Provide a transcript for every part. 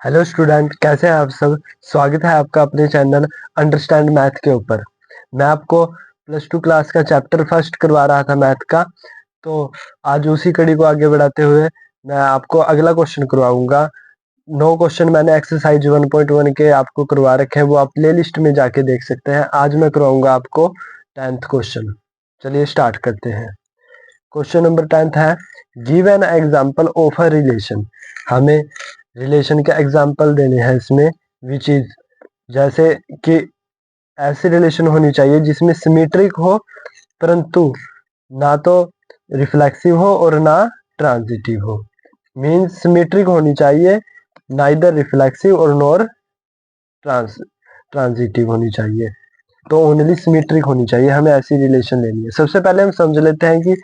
Hello student, कैसे हैं आप सब। स्वागत है आपका अपने चैनल अंडरस्टैंड मैथ के ऊपर। मैं आपको प्लस टू क्लास का चैप्टर फर्स्ट करवा रहा था मैथ का। तो आज उसी कड़ी को आगे बढ़ाते हुए मैं आपको अगला क्वेश्चन करवाऊंगा। 9 क्वेश्चन मैंने एक्सरसाइज 1.1 के आपको करवा रखे हैं, वो आप प्ले लिस्ट में जाके देख सकते हैं। आज मैं करवाऊंगा आपको 10th क्वेश्चन। चलिए स्टार्ट करते हैं। क्वेश्चन नंबर 10th है, give an example of a relation. हमें रिलेशन के एग्जाम्पल देने हैं इसमें, विच इज, जैसे कि ऐसी रिलेशन होनी चाहिए जिसमें सिमेट्रिक हो परंतु ना तो रिफ्लेक्सिव हो और ना ट्रांजिटिव हो। मीन्स सिमेट्रिक होनी चाहिए, नाइदर रिफ्लेक्सिव और नॉर ट्रांजिटिव होनी चाहिए, तो ओनली सिमेट्रिक होनी चाहिए। हमें ऐसी रिलेशन लेनी है। सबसे पहले हम समझ लेते हैं कि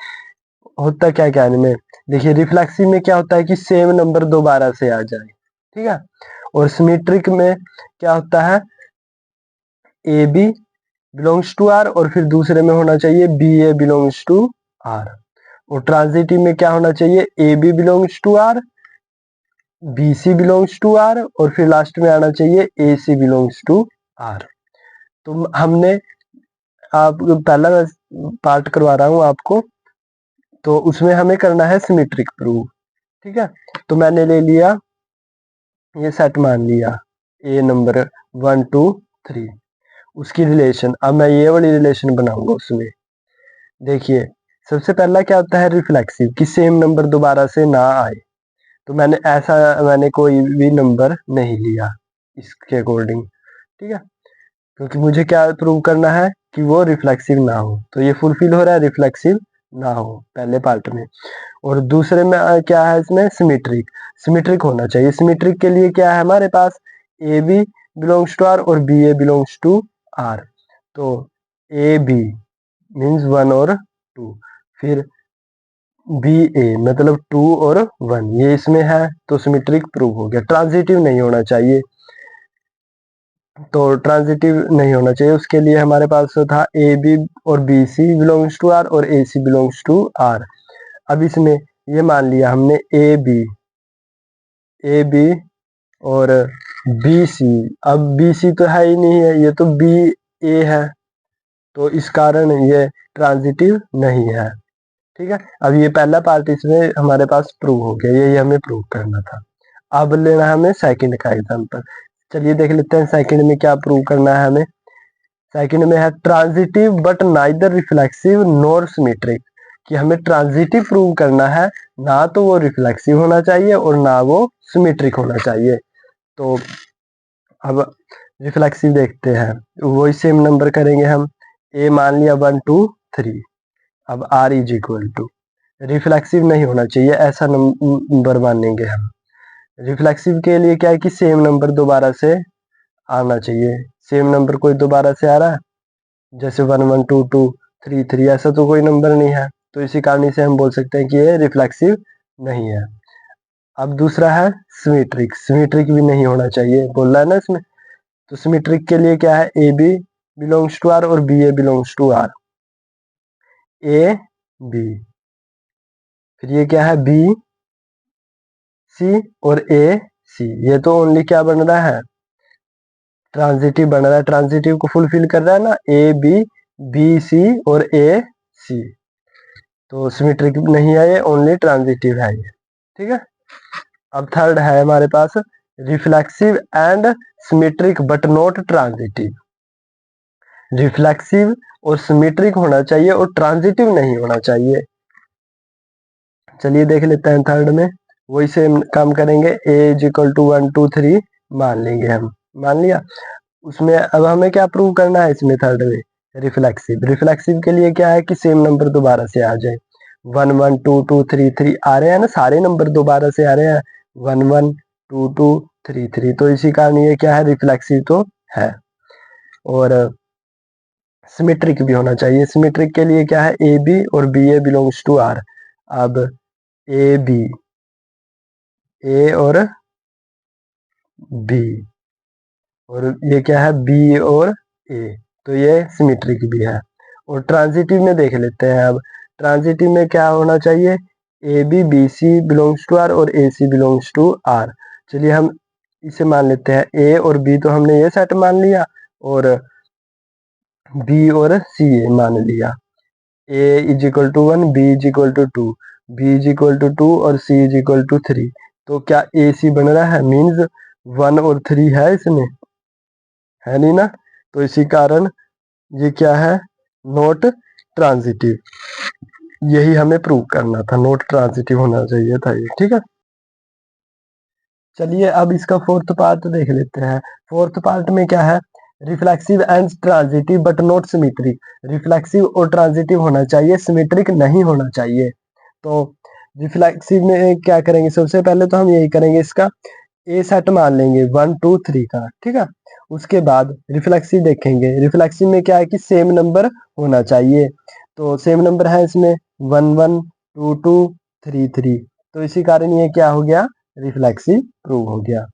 होता क्या क्या इनमें। देखिए, रिफ्लेक्सिव में क्या होता है कि सेम नंबर दोबारा से आ जाए, ठीक है। और सिमेट्रिक में क्या होता है, A B belongs to R और फिर दूसरे में होना चाहिए B A belongs to R. और ट्रांजिटिव में क्या होना चाहिए, A B belongs to R, B C belongs to R और फिर लास्ट में आना चाहिए A C belongs to R. तो हमने आप पहला पार्ट करवा रहा हूं आपको, तो उसमें हमें करना है सिमेट्रिक प्रूफ, ठीक है। तो मैंने ले लिया, ये सेट मान लिया ए नंबर 1 2 3, उसकी रिलेशन। अब मैं ये वाली रिलेशन बनाऊंगा उसमें। देखिए, सबसे पहला क्या होता है रिफ्लेक्सिव, कि सेम नंबर दोबारा से ना आए। तो मैंने कोई भी नंबर नहीं लिया इसके अकॉर्डिंग, ठीक है, क्योंकि मुझे क्या प्रूव करना है कि वो रिफ्लेक्सिव ना हो। तो ये फुलफिल हो रहा है, रिफ्लेक्सिव ना हो पहले पार्ट में। और दूसरे में क्या है, इसमें सिमेट्रिक। सिमेट्रिक होना चाहिए। सिमेट्रिक के लिए क्या है हमारे पास, A B belongs to R और B A belongs to R. तो ए बी मीन्स 1 और 2, फिर बी ए मतलब 2 और 1, ये इसमें है तो सिमेट्रिक प्रूव हो गया। ट्रांजिटिव नहीं होना चाहिए, तो ट्रांजिटिव नहीं होना चाहिए। उसके लिए हमारे पास था ए बी और B C belongs to R और A C belongs to R. अब इसमें ये मान लिया हमने ए बी और बी सी। अब बी सी तो है ही नहीं है, ये तो बी ए है, तो इस कारण ये ट्रांजिटिव नहीं है, ठीक है। अब ये पहला पार्ट इसमें हमारे पास प्रूव हो गया, यही हमें प्रूव करना था। अब लेना है हमें सेकंड का एग्जांपल। चलिए देख लेते हैं सेकंड में क्या प्रूव करना है हमें। सेकंड में है transitive but neither reflexive nor symmetric, कि हमें ट्रांजिटिव प्रूव करना है, ना तो वो रिफ्लेक्सिव होना चाहिए और ना वो सिमेट्रिक होना चाहिए। तो अब रिफ्लेक्सिव देखते हैं, वही सेम नंबर करेंगे हम। ए मान लिया 1 2 3। अब R is equal to, reflexive नहीं होना चाहिए ऐसा नंबर मानेंगे हम। रिफ्लेक्सिव के लिए क्या है कि सेम नंबर दोबारा से आना चाहिए। सेम नंबर कोई दोबारा से आ रहा है, जैसे 1 1 2 2 3 3, ऐसा तो कोई नंबर नहीं है। तो इसी कारण से हम बोल सकते हैं कि ये रिफ्लेक्सिव नहीं है। अब दूसरा है सिमेट्रिक। सिमेट्रिक भी नहीं होना चाहिए बोल रहा है ना इसमें। तो सिमेट्रिक के लिए क्या है, A B belongs to R और B A belongs to R. A B, फिर ये क्या है बी सी और ए सी। ये तो ओनली क्या बन रहा है, ट्रांजिटिव बन रहा है। ट्रांजिटिव को फुलफिल कर रहा है ना, ए बी बी सी और ए सी। तो सिमेट्रिक नहीं है ये, ओनली ट्रांजिटिव है ये, ठीक है। अब थर्ड है हमारे पास reflexive and symmetric but not transitive. Reflexive और सिमेट्रिक होना चाहिए और ट्रांजिटिव नहीं होना चाहिए। चलिए देख लेते हैं थर्ड में, वही सेम काम करेंगे। ए इज इक्वल टू 1 2 3 मान लेंगे हम, मान लिया। उसमें अब हमें क्या प्रूव करना है इसमें थर्ड में, रिफ्लेक्सिव। रिफ्लेक्सिव के लिए क्या है कि सेम नंबर दोबारा से आ जाए। 1 1 2 2 3 3 आ रहे हैं ना, सारे नंबर दोबारा से आ रहे हैं, 1 1 2 2 3 3। तो इसी कारण ये क्या है, रिफ्लेक्सिव तो है। और सिमेट्रिक भी होना चाहिए। सिमेट्रिक के लिए क्या है, ए बी और B A belongs to R. अब ए बी, ए और बी, और ये क्या है बी और ए, तो ये सिमेट्रिक भी है। और ट्रांजिटिव में देख लेते हैं। अब ट्रांजिटिव में क्या होना चाहिए, A B B C belongs to R और A C belongs to R. चलिए हम इसे मान लेते हैं ए और बी, तो हमने ये सेट मान लिया और बी और सी मान लिया। A is equal to 1, B is equal to 2, B is equal to 2 और सी इज इक्वल टू 3। तो क्या ए सी बन रहा है? मीन्स 1 और 3 है इसमें, है नहीं ना? तो इसी कारण ये क्या है? Not transitive. यही हमें प्रूव करना था, नॉट ट्रांजिटिव होना चाहिए था ये। ठीक है, चलिए अब इसका फोर्थ पार्ट देख लेते हैं। फोर्थ पार्ट में क्या है? Reflexive and transitive but not symmetric. Reflexive और ट्रांजिटिव होना चाहिए, सिमेट्रिक नहीं होना चाहिए। तो रिफ्लेक्सिव में क्या करेंगे? सबसे पहले तो हम यही करेंगे, इसका ए सेट मान लेंगे 1 2 3 का। ठीक है, उसके बाद रिफ्लेक्सिव देखेंगे। रिफ्लेक्सिव में क्या है कि सेम नंबर होना चाहिए। तो सेम नंबर है इसमें 1 1 2 2 3 3। तो इसी कारण ये क्या हो गया? रिफ्लेक्सिव प्रूव हो गया।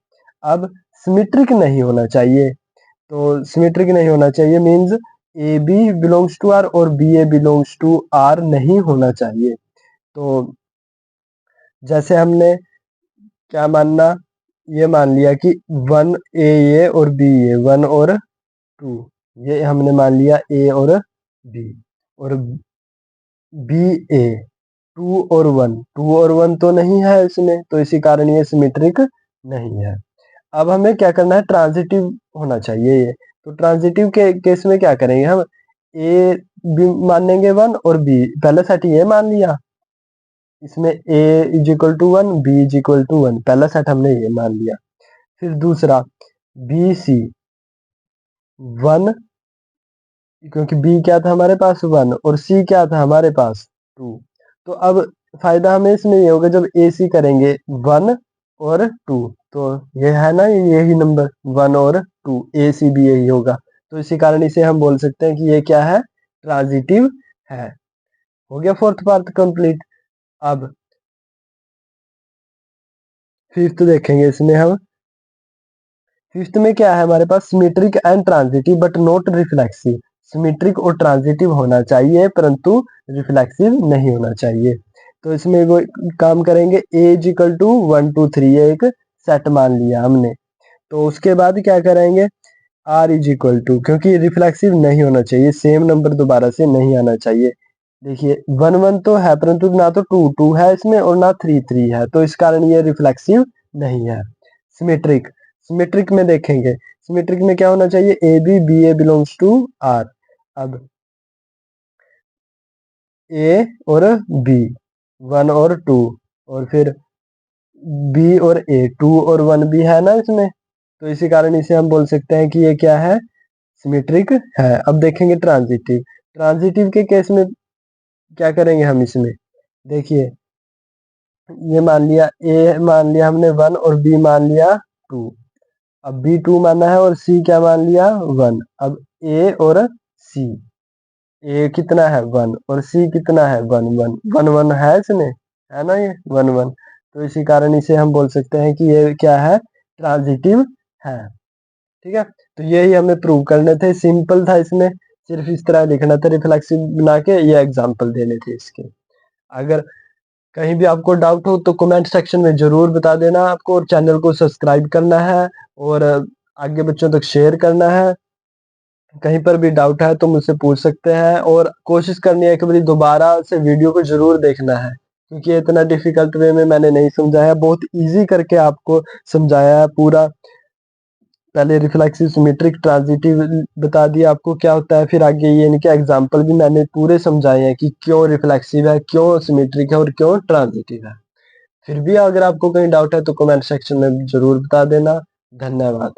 अब सिमेट्रिक नहीं होना चाहिए। तो सिमेट्रिक नहीं होना चाहिए means A B belongs to R और B A belongs to R नहीं होना चाहिए। तो जैसे हमने क्या मानना, ये मान लिया कि 1 ए और बी ए, 1 और 2, ये हमने मान लिया ए और बी, और बी ए 2 और 1, 2 और 1 तो नहीं है इसमें, तो इसी कारण ये सिमेट्रिक नहीं है। अब हमें क्या करना है? ट्रांजिटिव होना चाहिए ये। तो ट्रांजिटिव के केस में क्या करेंगे हम? ए बी मानेंगे 1 और बी, पहले सेट ये मान लिया, इसमें A is equal to 1, B is equal to 1, पहला सेट हमने ये मान लिया। फिर दूसरा बी सी 1, क्योंकि बी क्या था हमारे पास? 1, और सी क्या था हमारे पास? 2। तो अब फायदा हमें इसमें ये होगा, जब ए सी करेंगे 1 और 2, तो ये है ना, यही नंबर 1 और 2, ए सी भी यही होगा। तो इसी कारण इसे हम बोल सकते हैं कि ये क्या है? ट्रांजिटिव है। हो गया फोर्थ पार्ट कंप्लीट। अब फिफ्थ देखेंगे इसमें हम। फिफ्थ में क्या है हमारे पास? Symmetric and transitive but not reflexive. Symmetric और ट्रांजिटिव होना चाहिए परंतु रिफ्लेक्सिव नहीं होना चाहिए। तो इसमें वो काम करेंगे, ए इज इक्वल टू 1 2 3, ये एक सेट मान लिया हमने। तो उसके बाद क्या करेंगे? आर इज इक्वल टू, क्योंकि रिफ्लेक्सिव नहीं होना चाहिए, सेम नंबर दोबारा से नहीं आना चाहिए। देखिए 1 1 तो है परंतु ना तो 2 2 है इसमें और ना 3 3 है, तो इस कारण ये रिफ्लेक्सिव नहीं है। सिमेट्रिक, सिमेट्रिक में देखेंगे, सिमेट्रिक में क्या होना चाहिए? A B B A belongs to R. अब ए और बी 1 और 2, और फिर बी और ए 2 और 1 भी है ना इसमें, तो इसी कारण इसे हम बोल सकते हैं कि ये क्या है? सिमेट्रिक है। अब देखेंगे ट्रांजिटिव। ट्रांजिटिव के केस में क्या करेंगे हम इसमें? देखिए ये मान लिया, ए मान लिया हमने 1 और बी मान लिया 2। अब बी 2 माना है और सी क्या मान लिया? 1। अब ए और सी, ए कितना है? 1, और सी कितना है? 1 1 1 1 है इसमें, है ना ये 1 1। तो इसी कारण इसे हम बोल सकते हैं कि ये क्या है? ट्रांजिटिव है। ठीक है, तो यही हमें प्रूव करने थे, सिंपल था इसमें, सिर्फ इस तरह लिखना था, रिफ्लेक्सिव बना के ये एग्जांपल देने थे इसके। अगर कहीं भी आपको डाउट हो तो कमेंट सेक्शन में जरूर बता देना आपको, और चैनल को सब्सक्राइब करना है और आगे बच्चों तक शेयर करना है। कहीं पर भी डाउट है तो मुझसे पूछ सकते हैं, और कोशिश करनी है कि भाई दोबारा से वीडियो को जरूर देखना है, क्योंकि इतना डिफिकल्ट वे में मैंने नहीं समझाया, बहुत इजी करके आपको समझाया है पूरा। पहले रिफ्लेक्सिव, सिमेट्रिक, ट्रांजिटिव बता दिया आपको क्या होता है, फिर आगे ये इनके एग्जांपल भी मैंने पूरे समझाए हैं कि क्यों रिफ्लेक्सिव है, क्यों सिमेट्रिक है और क्यों ट्रांजिटिव है। फिर भी अगर आपको कहीं डाउट है तो कमेंट सेक्शन में जरूर बता देना। धन्यवाद।